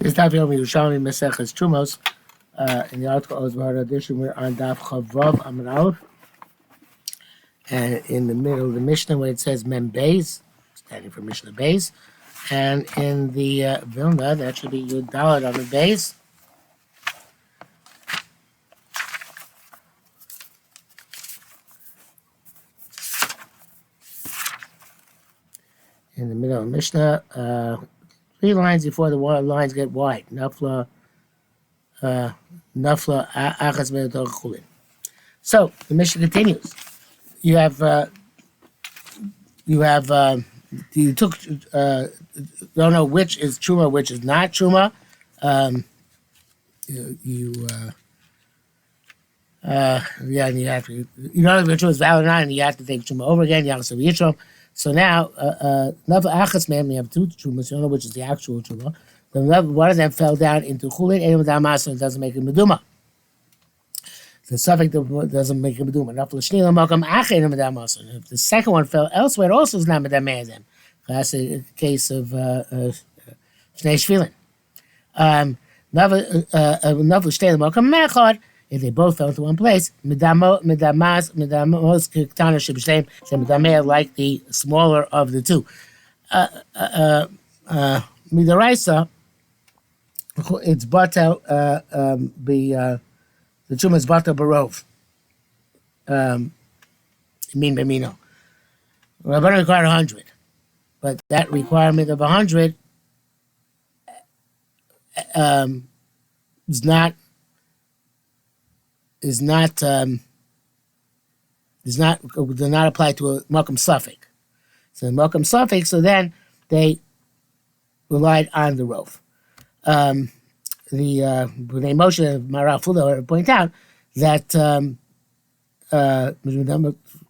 This time here, Yerushalmi Terumos. In the article of our edition, we're on Daf Chavav Amud Aleph, and in the middle of the Mishnah, where it says Mem Beis, standing for Mishnah Beis, and in the Vilna, that should be Yud Daled on the Beis. In the middle of the Mishnah, 3 lines before the lines get wide. Nafla achas me'etor chulin. So the Mishnah continues. You took don't know which is truma, which is not truma. And you have to, you don't know if truma is valid or not, and you have to take truma over again. You have to yitrom. So now, nafla achas me'em, we have 2 trumas. You don't know which is the actual truma. One of them fell down into chulin, and it doesn't make a meduma. The suffix doesn't make a meduma. If the second one fell elsewhere, it also is not medameh them. That's a case of shnei shvilin. If they both fell to one place, medamos kiktana sheb'shteim, so medameh like the smaller of the 2. Midaraisa, it's batel the truma is batel barov. Min b'mino. Rabbanan required 100, but that requirement of 100 does not apply to a Malkum suffix. So Malkum suffix, so then they relied on the rov. The Moshe of Maral Fulo point out that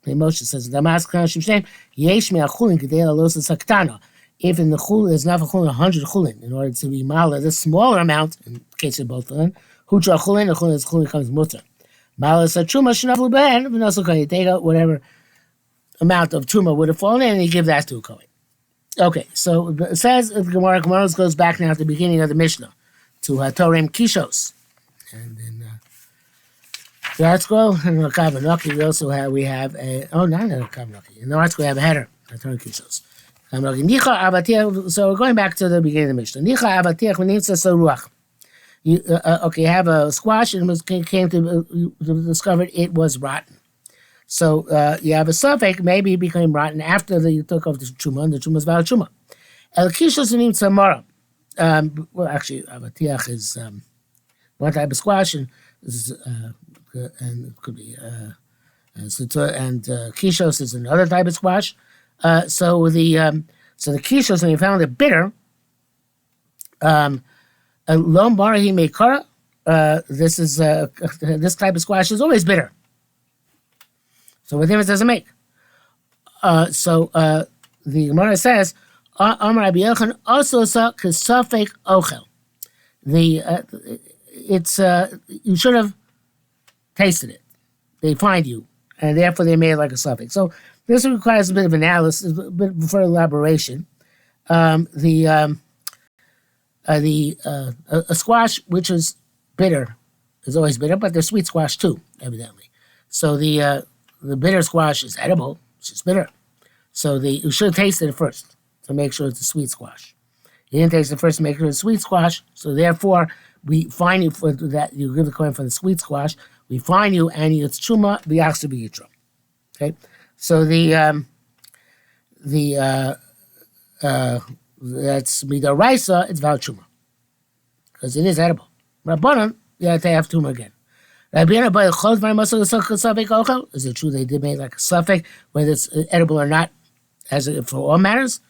Moshe says if in the chulin there's not a chulin 100 chulin in order to be mala the smaller amount in the case of both of them hutra chulin the chulin comes mutter mala is a truma shnaflu ben and also you take out whatever amount of truma would have fallen in and you give that to a kohen. Okay, so it says the Gemara goes back now at the beginning of the Mishnah to Torem Kishos, and in the article in Kavanaki we have a not in Kavanaki in the article we have a header Torem Kishos. So we're going back to the beginning of the Mishnah. Nicha avatiach v'nimtza saruach. You have a squash and came to discovered it was rotten. So you have a suffix, maybe it became rotten after you took off the truma, and the truma is valid truma. El kishos v'nim tzamara. Well, actually, avatiach is one type of squash, and it could be and kishos is another type of squash. So the kishos, when you found it bitter, lom barahi meikara. This type of squash is always bitter. So what difference does it make? The Gemara says, Amar Rabbi Yochanan also saw kesafek ochel. You should have tasted it. They find you, and therefore they made it like a suffix. So this requires a bit of analysis, a bit further elaboration. A squash which is bitter is always bitter, but there's sweet squash too, evidently. So the bitter squash is edible; it's just bitter. So you should have tasted it first to make sure it's a sweet squash. You didn't taste it first to make sure it's a sweet squash. So therefore, we fine you for that. You give the coin for the sweet squash. We fine you, and it's truma b'yachs b'yitrom. Okay. So that's midaraisa. It's valid truma because it is edible. Rabbanan, you have to have truma again. Is it true they did make like a suffix, whether it's edible or not, as for all matters?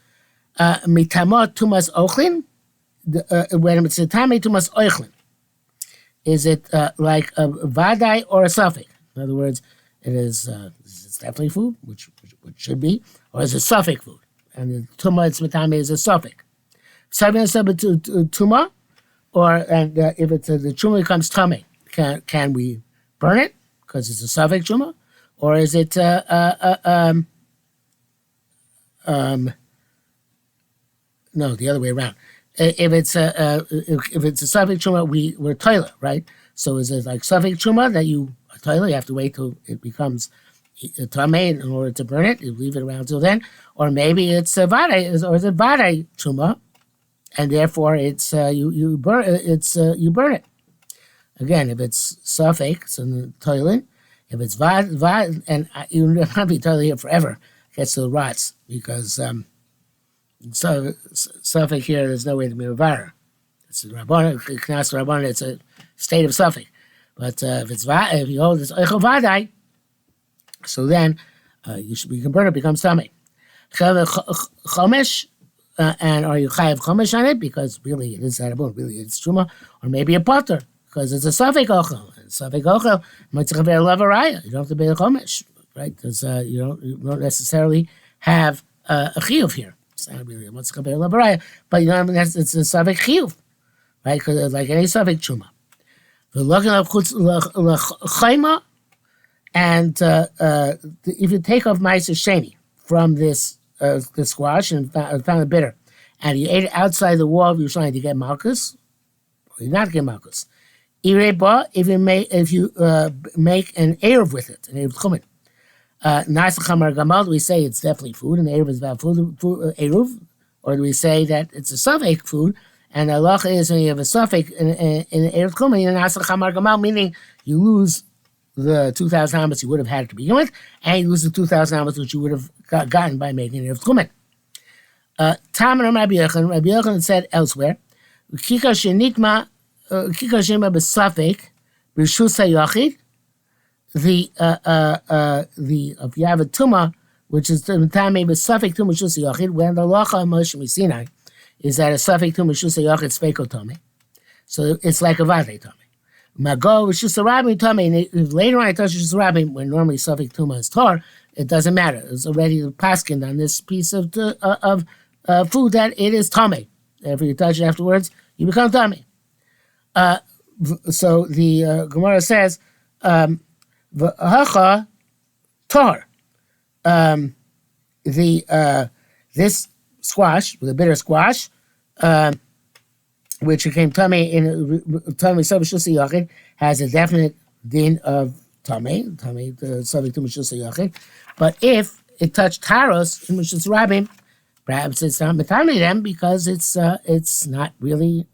Mitamot tumas ochlin. When it's a tame tumas ochlin, is it like a vadai or a suffix? In other words, it's definitely food, which should be, or is it suffix food? And the tuma it's mitame is a suffix. Tuma, and if it's the truma becomes tame. Can we burn it because it's a suffix truma, or is it No, the other way around. If it's a suffix truma, we're toilet, right? So is it like suffix truma that you have to wait till it becomes tamei in order to burn it? You leave it around till then, or maybe it's a vade, or is it vade truma, and therefore it's you burn it. Again, if it's suffix in the toilet, if it's vad, and you not be toilet here forever, it gets to the rots because so suffix here, there's no way to be a vara. It's a rabbanon, knas rabbanon. It's a state of suffix. But if you hold this eichel vadai, so then you can burn it. Becomes tamei. Chomesh, and are you chayav chomesh on it because really it is rabbanon, really it's truma, or maybe a potter because it's a suffix ochel. Suffix ochel might have a lavaraya. You don't have to pay a chomesh, right? Because you don't necessarily have a chiyuv here. It's not really a mitzvah lavaraya, but it's a suffix chiyuv, right? Because like any suffix truma. The looking of chayma, and if you take off ma'aser sheni from this squash and found it bitter, and you ate it outside the wall of Yerushalmi to get malchus, or you not get malchus. If you make an eruv with it, an eruv chumin. Do we say it's definitely food, and the eruv is about food, eruv, or do we say that it's a suffix food? And the halacha is when you have a suffix in eruv chumin, nasa chamar gamal, meaning you lose the 2,000 amas you would have had to begin with, and you lose the 2,000 amas which you would have gotten by making eruv chumin. Taman Rabbi Yochanan said elsewhere, Kika shenikma b'safek b'rshus hayachid. The if you have a tuma, which is the tamei b'safek tuma b'rshus hayachid, when the halacha of Moshe Sinai is that a safek tuma b'rshus hayachid speiko tamei, so it's like a vade tamei. Mago b'rshus harabim tamei. Later on, I touch b'rshus harabim when normally safek tuma is tar. It doesn't matter. It's already paskined on this piece of food that it is tamei. If you touch it afterwards, you become tamei. So the Gemara says, "V'hacha tar." This squash, the bitter squash, which became tamei in tamei sabishus yachid, has a definite din of tamei the subject to mishus yachid. But if it touched taros in mishus rabim, perhaps it's not metamei them because it's not really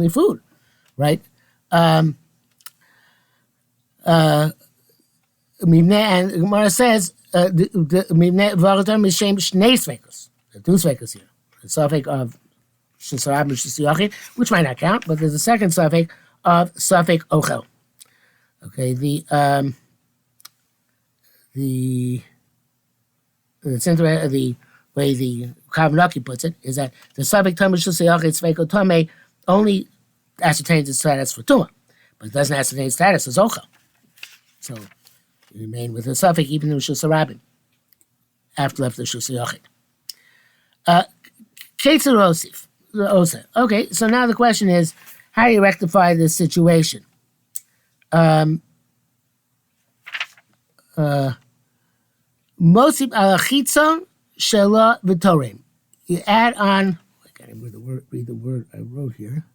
food. Right? And Gemara says, the two svekos here. The suffix of shesarab and which might not count, but there's a second suffix of suffix ochel. Okay, the way the Kavanaki puts it is that the suffix tamei shesayachid sveko tamei only ascertains its status for tuma, but it doesn't ascertain its status as ochel. So you remain with the suffix even in Shus Harabim after left the Shus Yachid. Ketzer Osif. Okay, so now the question is, how do you rectify this situation? Mosif al chitzon shela v'torim. You add on. I can't even read the word I wrote here.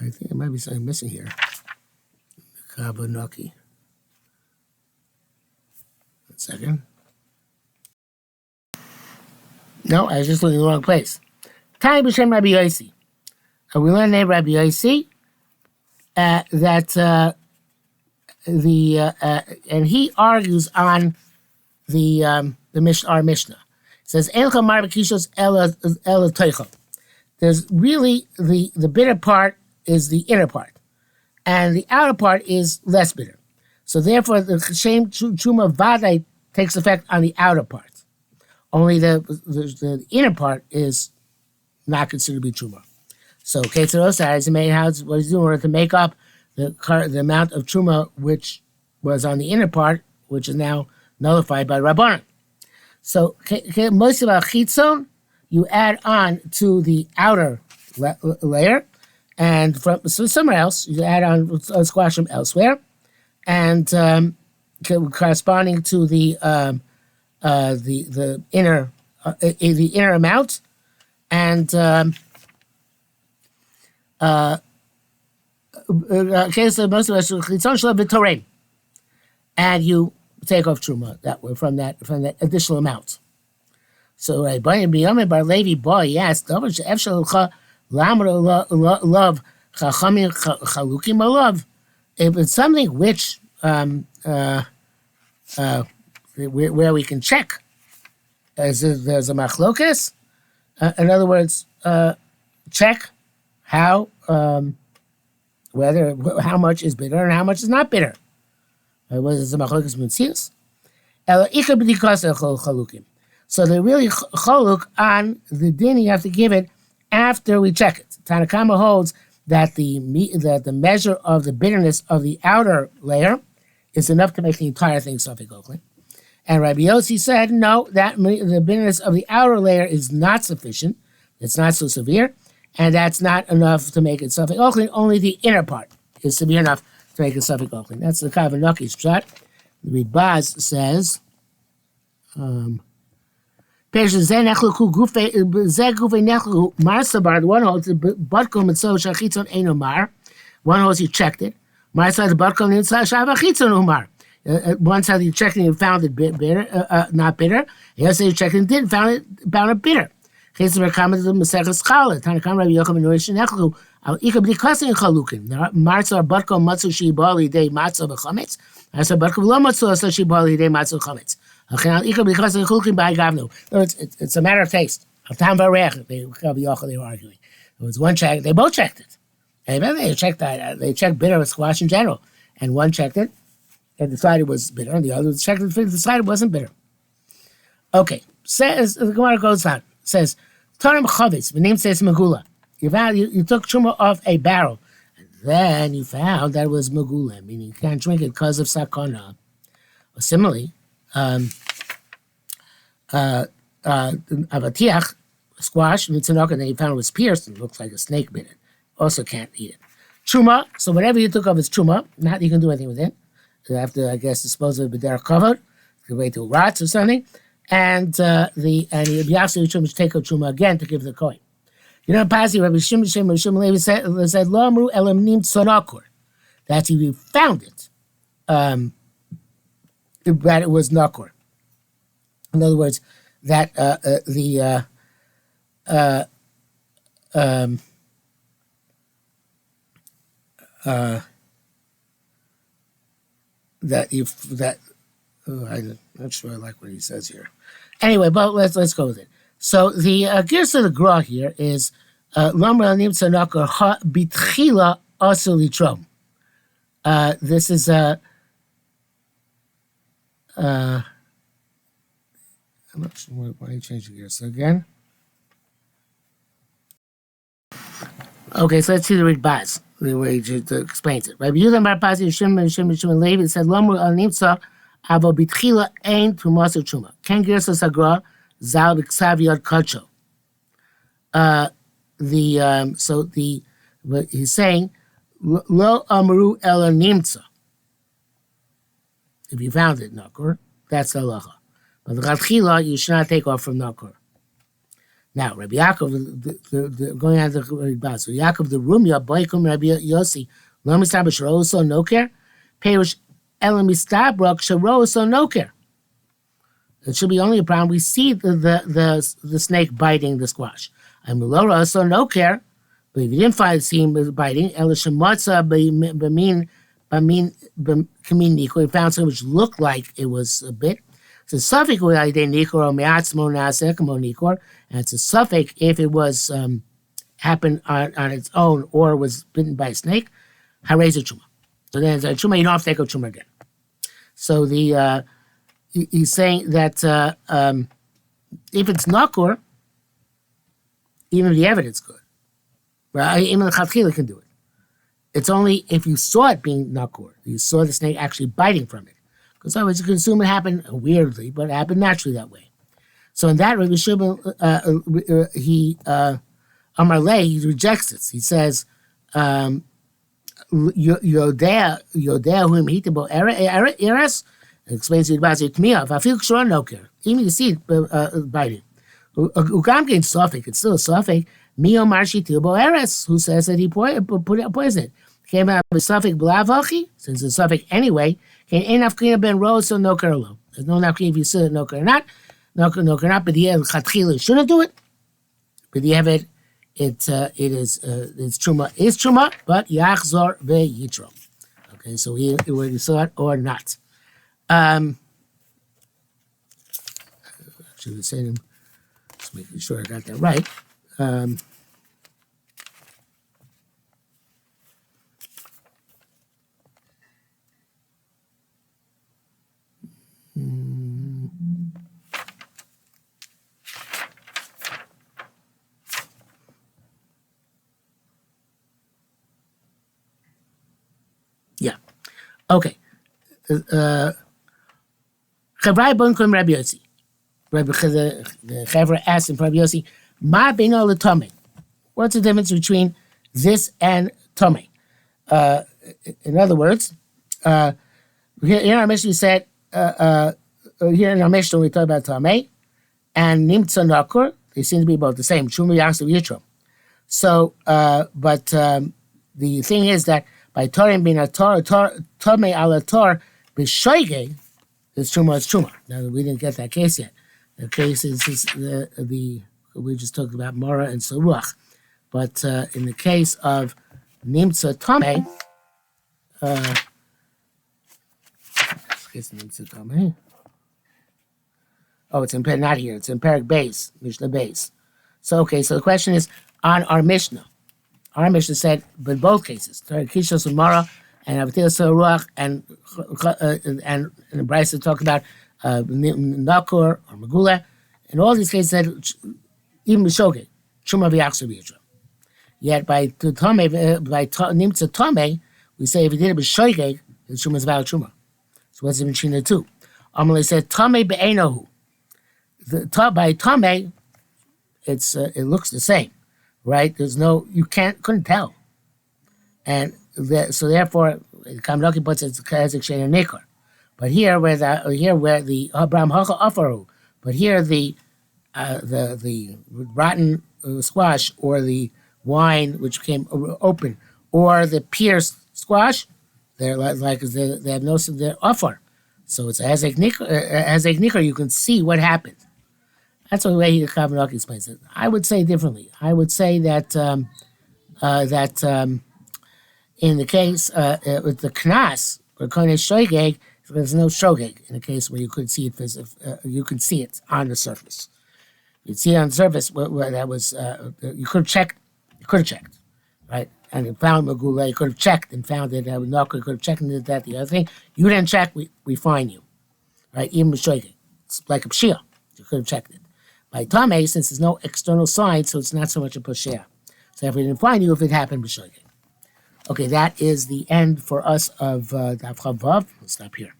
I think there might be something missing here. Kabanaki. 1 second. No, I was just looking in the wrong place. Tani b'shem Rabbi Yossi. We learned name Rabbi Yossi that and he argues on our Mishnah. It says Elcha mar b'kishos ela teichel. There's really the bitter part is the inner part, and the outer part is less bitter. So therefore, the shem truma vadai takes effect on the outer part. Only the inner part is not considered to be truma. So Ketzerosa is made what he's doing in order to make up the amount of truma which was on the inner part, which is now nullified by Rabbanan. So most of our chitzon, you add on to the outer layer, and from somewhere else, you add on a squash from elsewhere. and corresponding to the inner amount, and and you take off truma that way from that additional amount. So Bar Levi boy, yes, love chalukim love. If it's something which where we can check, there's a machlokas. In other words, check how how much is bitter and how much is not bitter. Was it the machlokas mitzius? So they're really chaluk on the din you have to give it after we check it. Tanakama holds that the measure of the bitterness of the outer layer is enough to make the entire thing safek ochlin. And Rabbi Yossi said, no, that the bitterness of the outer layer is not sufficient. It's not so severe, and that's not enough to make it safek ochlin. Only the inner part is severe enough to make it safek ochlin. That's the Kavanaki's pshat. The Rebaz says, one holds the Barkom and so Shachitzon Ein Omar. One holds you checked it. One side the Barkom and Shachitzon Omar. One side you checked it and found it bitter, not bitter. The other side you checked it and didn't found it bitter. Chesed Berkamet the Maseches Chala. Tanakam Rabbi Yochanan Norish Nechlu. Al Ika B'dikasin Chalukim. Martzah Barkom Matzu Shibali Dei Matzah B'Chametz. Martzah Barkom Lo Matzu Shibali Dei Matzah B'Chametz. It's a matter of taste. They were arguing. There was one check. They both checked it. They checked that. They checked bitter with squash in general, and one checked it and decided it was bitter, and the other checked it and decided it wasn't bitter. Okay, says the Gemara goes on. Says Tarim Chavetz. The name says Megula. You took truma off a barrel, and then you found that it was Megula, meaning you can't drink it because of sakana. Well, similarly. Avatiach, squash, mitzanok, and then you found it was pierced and it looks like a snake bit it. Also can't eat it. Truma, so whatever you took of is truma, not you can do anything with it. You have to, I guess, dispose of it, but they're covered. You can wait till it rots or something. And you have to take out truma again to give the coin. You know, Pasi, Rabbi Shimon Levi said, Lo amru elam nim tzanakur. That's if you found it. That it was nakor. In other words, that I'm not sure I like what he says here. Anyway, but let's go with it. So the gears of the gra here is Lomra nimtza nakor ha bitchila also litrom. This is I'm not sure why you changed the gears. So again. Okay, so let's see the Rebaz, the way he explains it. Rabbi Yehuda Bar Pazi Shimon Levi said, "Lomu al nimtza avo bitchila ein trumas truma." Ken gersa sagra zal b'ksav yod kacho. What he's saying, lo amru el nimtza. If you found it, nakor, that's the halacha. But the Chatchila, you should not take off from nakor. Now, Rabbi Yaakov, going on to the Rebaz. So Yaakov the Rumya, Boikum Rabbi Yossi, Lo Mistabra Sharoso Noker, Perish Elam Mistabra Sharoso Noker. It should be only a problem. We see the snake biting the squash. I'm Lora so Noker, but if you didn't see him biting, Elishamotza Bamin Kamin, we found something which looked like it was a bit. It's a suffix with Alidei Nikor or Meatzmo Nasekamo Nikor, and it's a suffix if it was happened on its own or was bitten by a snake. Hareza Chuma. So then it's Chuma, you don't have to take out Chuma again. So he's saying that if it's Nakor, even if the evidence good, right? Even the Chatchila can do it. It's only if you saw it being Nakor, you saw the snake actually biting from it. Because otherwise you can assume it happened weirdly, but it happened naturally that way. So in that, Rabbi Shimon, he rejects it. He says, Yodea whom hitabo eres explains to about it me of I feel sure no care. Even you see it biting. Ugam gain suffix, it's still a suffix. Mio marshi tilbo eres, who says that he put out poison. Came out with suffix blavachi, since it's suffix anyway, can enough clean up ben rose so no kerlo. There's no enough clean if you said it no ker not. No ker not, but the chatchila shouldn't do it. But the it it's truma is truma, but yachzor ve'yitro. Okay, so here whether you saw it or not. Actually, the same. Just making sure I got that right. Yeah. Okay. Chavrai bon kum Rabbi Yossi. The Chavra asked in Rabbi Yossi, Ma beino l'tomei. What's the difference between this and tomei? In other words, here in our Mishnah we said, here in our Mishnah we talk about tomei and nimtza nakur. They seem to be about the same. Truma yachsu yitro. So, but the thing is that by Torim being a tomei ala tor b'shoigeg, it's truma. Now we didn't get that case yet. The case is the we just talked about Mora and Saruach, but in the case of Nimtza Tomei, oh, it's in not here. It's in Perek Beis, Mishnah Beis. So so the question is on our Mishnah. Our Mishnah said, but in both cases, Kishos and Mora and Avatil Saruach and the Brisa talked about Nakur or Megula. In all these cases, said even B'shogeg, Truma v'yachsu v'yitro. Yet by Nimtza Tomei, we say if you did it B'shogeg, the Truma is valid Truma. So what's the difference between the two? Amalei said Tomei be'einohu. By Tomei, it looks the same, right? There's no couldn't tell, and so therefore, Kamdoki puts it as a Kshen and Nikor. But here where the Abraham Hacha Afaru, but here the rotten squash or the wine which became open or the pierced squash, they're like they have no they're Afar. So it's as a Nikor, you can see what happened. That's the way Kamdoki explains it. I would say differently. I would say that in the case with the Knas or Kodesh Shogeg, there's no shogeg in a case where you could see it. You could see it on the surface. You'd see it on the surface where that was. You could have checked. You could have checked, right? And you found Megula. You could have checked and found it. You could have checked and did that. The other thing you didn't check, we fine you, right? Even with shogeg, it's like a pshia. You could have checked it. By Tomei, since there's no external sign, so it's not so much a pshia. So if we didn't find you, if it happened with shogeg. Okay, that is the end for us of Daf Chavav. We'll stop here.